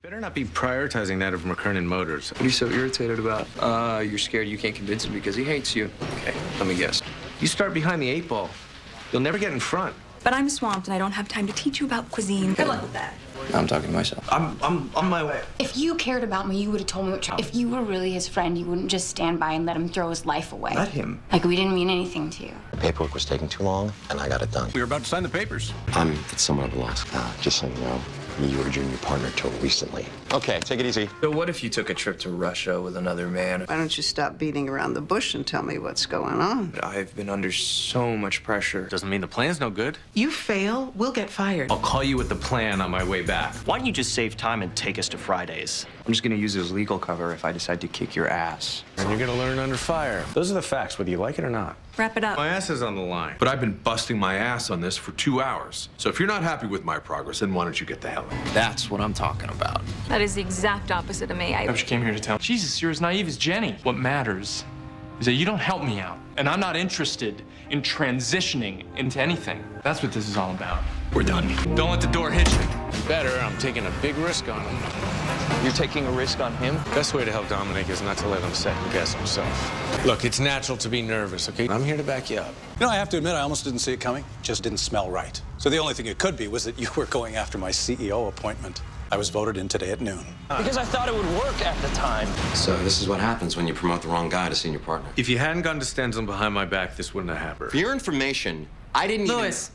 Better not be prioritizing that of McKernan Motors. What are you so irritated about? You're scared you can't convince him because he hates you. Okay, let me guess. You start behind the 8 ball, you'll never get in front. But I'm swamped and I don't have time to teach you about cuisine. Good luck with that. I'm talking to myself. I'm on my way. If you cared about me, you would have told me what. If you were really his friend, you wouldn't just stand by and let him throw his life away. Let him. Like we didn't mean anything to you. The paperwork was taking too long, and I got it done. We were about to sign the papers. I'm at somewhat of a loss. Just so you know, you were a junior partner till recently. Okay, take it easy. So what if you took a trip to Russia with another man? Why don't you stop beating around the bush and tell me what's going on? I've been under so much pressure. Doesn't mean the plan's no good. You fail, we'll get fired. I'll call you with the plan on my way back. Why don't you just save time and take us to Fridays? I'm just gonna use it as legal cover if I decide to kick your ass. And you're gonna learn under fire. Those are the facts, whether you like it or not. Wrap it up. My ass is on the line. But I've been busting my ass on this for 2 hours. So if you're not happy with my progress, then why don't you get the hell out? That's what I'm talking about. That is the exact opposite of me. She came here to tell. Jesus, you're as naive as Jenny. What matters is that you don't help me out. And I'm not interested in transitioning into anything. That's what this is all about. We're done. Don't let the door hit you. Better, I'm taking a big risk on him. You're taking a risk on him? Best way to help Dominic is not to let him second guess himself. Look, it's natural to be nervous, okay? I'm here to back you up. You know, I have to admit, I almost didn't see it coming. Just didn't smell right. So the only thing it could be was that you were going after my CEO appointment. I was voted in today at noon. Because I thought it would work at the time. So this is what happens when you promote the wrong guy to senior partner. If you hadn't gone to Stenson behind my back, this wouldn't have happened. For your information, I didn't Louis.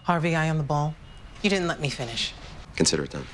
Harvey, I on the ball. You didn't let me finish. Consider it done.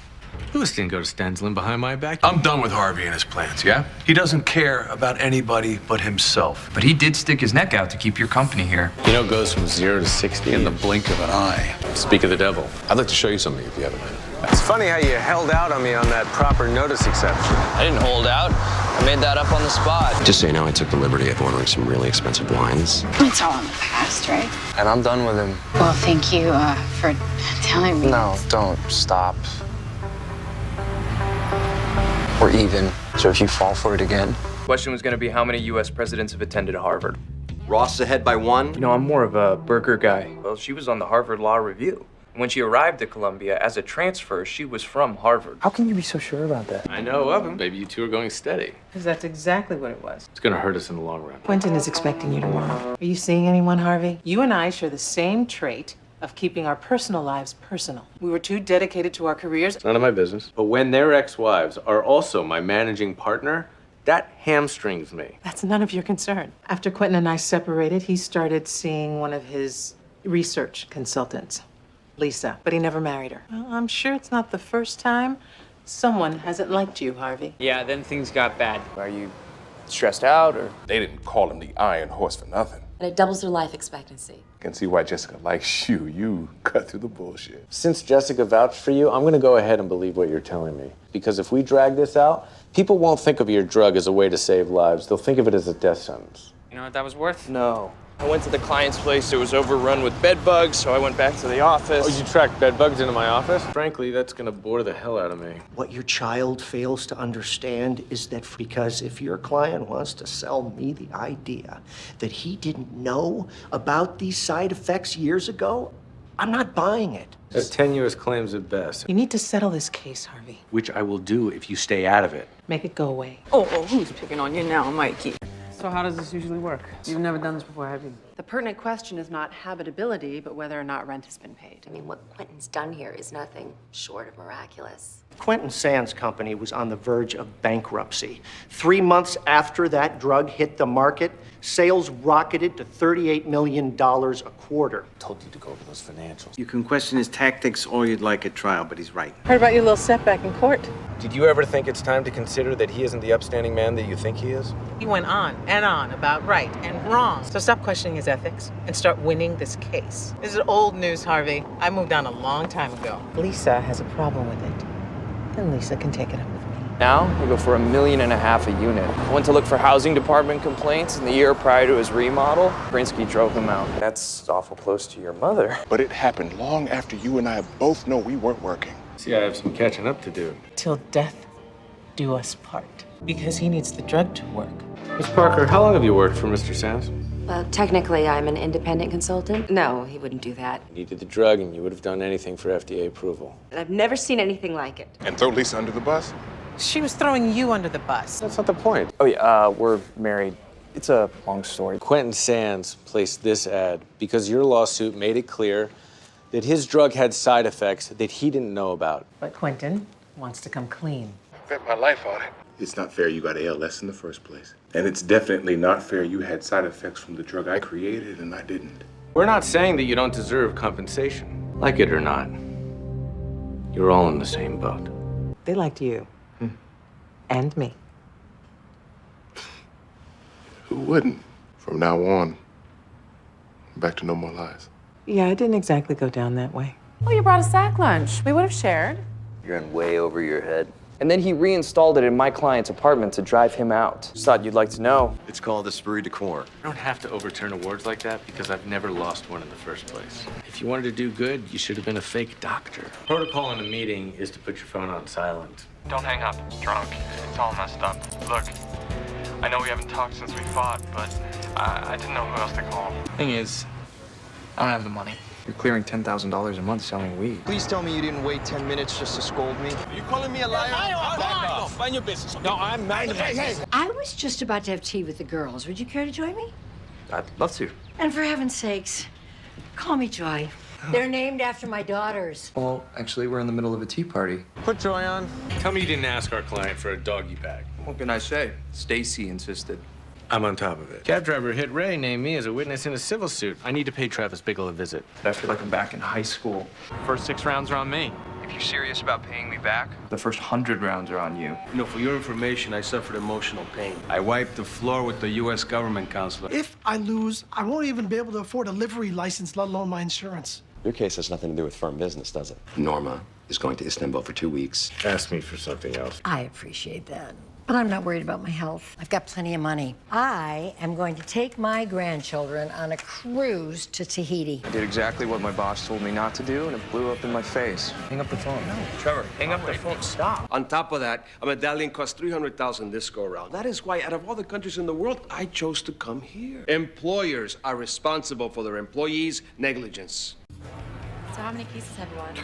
Lewis didn't go to Stensland behind my back. I'm done with Harvey and his plans, yeah? He doesn't care about anybody but himself. But he did stick his neck out to keep your company here. You know, it goes from 0 to 60 In the blink of an eye. Speak of the devil. I'd like to show you something if you have a minute. It's funny how you held out on me on that proper notice exception. I didn't hold out. I made that up on the spot. Just so you know, I took the liberty of ordering some really expensive wines. It's all in the past, right? And I'm done with him. Well, thank you for telling me. No, don't. Stop. We're even. So if you fall for it again. Question was going to be how many U.S. presidents have attended Harvard? Ross ahead by 1. You know, I'm more of a burger guy. Well, she was on the Harvard Law Review. When she arrived at Columbia as a transfer, she was from Harvard. How can you be so sure about that? I know of him. Maybe you two are going steady. Because that's exactly what it was. It's gonna hurt us in the long run. Quentin is expecting you tomorrow. Are you seeing anyone, Harvey? You and I share the same trait of keeping our personal lives personal. We were too dedicated to our careers. None of my business. But when their ex-wives are also my managing partner, that hamstrings me. That's none of your concern. After Quentin and I separated, he started seeing one of his research consultants, Lisa, but he never married her. Well, I'm sure it's not the first time someone hasn't liked you, Harvey. Yeah, then things got bad. Are you stressed out or? They didn't call him the Iron Horse for nothing. And it doubles their life expectancy. Can see why Jessica likes you. You cut through the bullshit. Since Jessica vouched for you, I'm gonna go ahead and believe what you're telling me. Because if we drag this out, people won't think of your drug as a way to save lives. They'll think of it as a death sentence. You know what that was worth? No. I went to the client's place. It was overrun with bed bugs, so I went back to the office. Oh, you tracked bed bugs into my office? Frankly, that's gonna bore the hell out of me. What your child fails to understand is that because if your client wants to sell me the idea that he didn't know about these side effects years ago, I'm not buying it. That's tenuous claims at best. You need to settle this case, Harvey. Which I will do if you stay out of it. Make it go away. Oh, who's picking on you now, Mikey? So how does this usually work? You've never done this before, have you? The pertinent question is not habitability, but whether or not rent has been paid. I mean, what Quentin's done here is nothing short of miraculous. Quentin Sands' company was on the verge of bankruptcy. 3 months after that drug hit the market, sales rocketed to $38 million a quarter. Told you to go over those financials. You can question his tactics all you'd like at trial, but he's right. Heard about your little setback in court. Did you ever think it's time to consider that he isn't the upstanding man that you think he is? He went on and on about right and wrong. So stop questioning his ethics and start winning this case. This is old news, Harvey. I moved on a long time ago. Lisa has a problem with it. And Lisa can take it up with me. Now, we go for $1.5 million a unit. I went to look for housing department complaints, and the year prior to his remodel, Brinsky drove him out. That's awful close to your mother. But it happened long after you and I both know we weren't working. See, I have some catching up to do. Till death do us part. Because he needs the drug to work. Miss Parker, how long have you worked for Mr. Sands? Well, technically, I'm an independent consultant. No, he wouldn't do that. You needed the drug, and you would have done anything for FDA approval. And I've never seen anything like it. And throw Lisa under the bus? She was throwing you under the bus. That's not the point. Oh, yeah, we're married. It's a long story. Quentin Sands placed this ad because your lawsuit made it clear that his drug had side effects that he didn't know about. But Quentin wants to come clean. Bet my life on it. It's not fair you got ALS in the first place. And it's definitely not fair you had side effects from the drug I created and I didn't. We're not saying that you don't deserve compensation. Like it or not, you're all in the same boat. They liked you. And me. Who wouldn't? From now on, back to no more lies. Yeah, it didn't exactly go down that way. Well, you brought a sack lunch. We would have shared. You're in way over your head. And then he reinstalled it in my client's apartment to drive him out. Just thought you'd like to know. It's called the Spree de Corps. I don't have to overturn awards like that because I've never lost one in the first place. If you wanted to do good, you should have been a fake doctor. Protocol in a meeting is to put your phone on silent. Don't hang up, drunk. It's all messed up. Look, I know we haven't talked since we fought, but I didn't know who else to call. Thing is, I don't have the money. You're clearing $10,000 a month selling weed. Please tell me you didn't wait 10 minutes just to scold me. Are you calling me a liar? Back off. Mind your business. No, I'm minding my business. I was just about to have tea with the girls. Would you care to join me? I'd love to. And for heaven's sakes, call me Joy. They're named after my daughters. Well, actually, we're in the middle of a tea party. Put Joy on. Tell me you didn't ask our client for a doggy bag. What can I say? Stacy insisted. I'm on top of it. Cab driver hit Ray named me as a witness in a civil suit. I need to pay Travis Bickle a visit. I feel like I'm back in high school. First 6 rounds are on me. If you're serious about paying me back, the first 100 rounds are on you. You know, for your information, I suffered emotional pain. I wiped the floor with the U.S. government counselor. If I lose, I won't even be able to afford a livery license, let alone my insurance. Your case has nothing to do with firm business, does it? Norma is going to Istanbul for 2 weeks. Ask me for something else. I appreciate that. But I'm not worried about my health. I've got plenty of money. I am going to take my grandchildren on a cruise to Tahiti. I did exactly what my boss told me not to do, and it blew up in my face. Hang up the phone. No, Trevor, hang up the phone. Stop. On top of that, a medallion cost $300,000 this go around. That is why, out of all the countries in the world, I chose to come here. Employers are responsible for their employees' negligence. So how many cases have you won?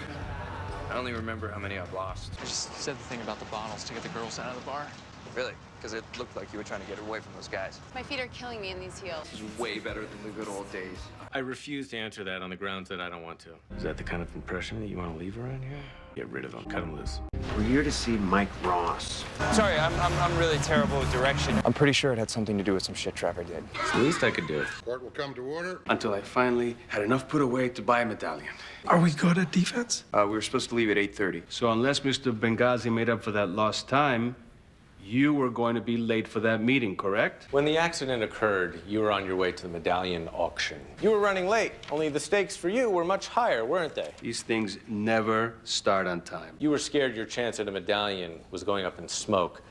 I only remember how many I've lost. I just said the thing about the bottles to get the girls out of the bar. Really? Because it looked like you were trying to get away from those guys. My feet are killing me in these heels. This is way better than the good old days. I refuse to answer that on the grounds that I don't want to. Is that the kind of impression that you want to leave around here? Get rid of them. Cut them loose. We're here to see Mike Ross. Sorry, I'm really terrible with direction. I'm pretty sure it had something to do with some shit Trevor did. It's the least I could do. Court will come to order. Until I finally had enough put away to buy a medallion. Are we good at defense? We were supposed to leave at 8:30. So unless Mr. Benghazi made up for that lost time, you were going to be late for that meeting, correct? When the accident occurred, you were on your way to the medallion auction. You were running late, only the stakes for you were much higher, weren't they? These things never start on time. You were scared your chance at a medallion was going up in smoke,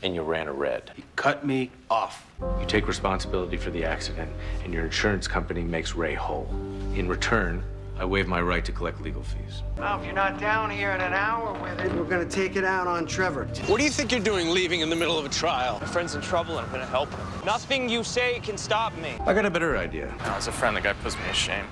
and you ran a red. He cut me off. You take responsibility for the accident, and your insurance company makes Ray whole. In return, I waive my right to collect legal fees. Well, if you're not down here in an hour with it, we're gonna take it out on Trevor. What do you think you're doing leaving in the middle of a trial? My friend's in trouble and I'm gonna help him. Nothing you say can stop me. I got a better idea. No, as a friend, the guy puts me to shame.